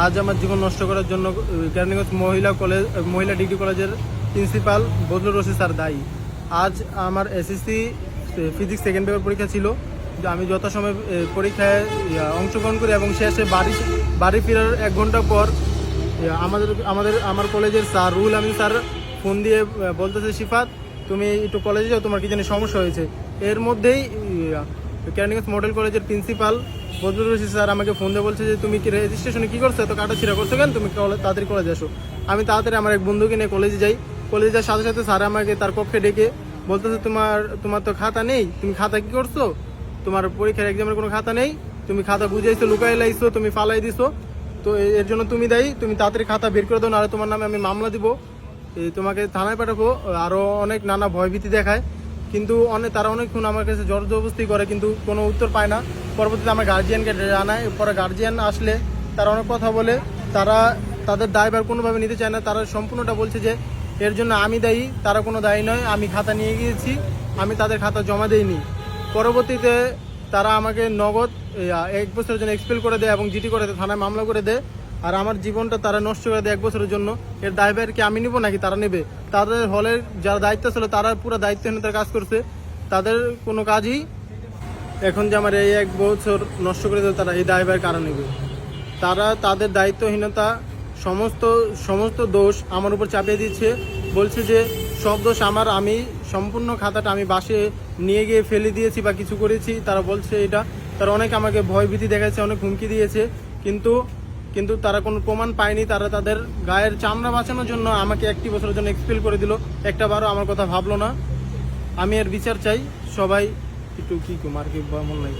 আজ আমার জীবন নষ্ট করার জন্য কেরানীগঞ্জ মহিলা ডিগ্রি কলেজের প্রিন্সিপাল বদলুর রশিদ স্যার দায়ী। আজ আমার এসএসসি ফিজিক্স সেকেন্ড পেপার পরীক্ষা ছিল, যে আমি যথাসময়ে পরীক্ষায় অংশগ্রহণ করি এবং শেষে বাড়ি ফেরার 1 ঘন্টা পর আমার কলেজের sir Ruhul Amin sir phone দিয়ে বলতেছে, শিফাত তুমি একটু কলেজে যাও, তোমার কি জানি সমস্যা হয়েছে। এর মধ্যেই কেরানীগঞ্জ মডেল কলেজের প্রিন্সিপাল বদলুর রশিদ স্যার আমাকে ফোন দিয়ে বলছে যে তুমি কি রেজিস্ট্রেশনে কী করছো, এত কাটাছিড়া করছো কেন, তুমি তাড়াতাড়ি কলেজে আসো। আমি তাড়াতাড়ি আমার এক বন্ধুকে নিয়ে কলেজে যাই। কলেজে যাওয়ার সাথে সাথে স্যার আমাকে তার কক্ষে ডেকে বলতেছে, তোমার তো খাতা নেই, তুমি খাতা কি করছো, তোমার পরীক্ষার এক্সামের কোনো খাতা নেই, তুমি খাতা বুঝাইছো, লুকাই লাইছো, তুমি ফালাই দিছো, তো এর জন্য তুমি দায়ী, তুমি তাড়াতাড়ি খাতা বের করে দাও, নাহলে তোমার নামে আমি মামলা দিব, তোমাকে থানায় পাঠাবো। আরও অনেক নানা ভয়ভীতি দেখায়, কিন্তু তারা অনেকক্ষণ আমার কাছে জোর জবরদস্তি করে, কিন্তু কোনো উত্তর পায় না। পরবর্তীতে আমার গার্জিয়ানকে জানায়, পরে গার্জিয়ান আসলে তারা অনেক কথা বলে, তারা তাদের দায়ভার কোনোভাবে নিতে চায় না। তারা সম্পূর্ণটা বলছে যে এর জন্য আমি দায়ী, তারা কোনো দায়ী নয়, আমি খাতা নিয়ে গিয়েছি, আমি তাদের খাতা জমা দেইনি। পরবর্তীতে তারা আমাকে নগদ 1 বছরের জন্য এক্সপেল করে দেয় এবং জিডি করে দেয়, থানায় মামলা করে দেয়। আর আমার জীবনটা তারা নষ্ট করে দেয় 1 বছরের জন্য। এর দায়ভার কি আমি নিব নাকি তারা নেবে? তাদের হলের যারা দায়িত্ব ছিল তারা পুরো দায়িত্বহীনতার কাজ করছে, তাদের কোনো কাজই এখন যে আমার এই 1 বছর নষ্ট করে দেবে, তারা এই দায়ভার কারণ নেবে। তারা তাদের দায়িত্বহীনতা সমস্ত দোষ আমার উপর চাপিয়ে দিচ্ছে, বলছে যে সব দোষ আমার, আমি সম্পূর্ণ খাতাটা আমি বাসে নিয়ে গিয়ে ফেলে দিয়েছি বা কিছু করেছি, তারা বলছে এটা। তারা অনেক আমাকে ভয়ভীতি দেখাচ্ছে, অনেক হুমকি দিয়েছে, কিন্তু তারা কোনো প্রমাণ পায়নি। তারা তাদের গায়ের চামড়া বাঁচানোর জন্য আমাকে 1 বছরের জন্য এক্সপেল করে দিল, একটাবারও আমার কথা ভাবলো না। আমি এর বিচার চাই। সবাই একটু কি মন নাই।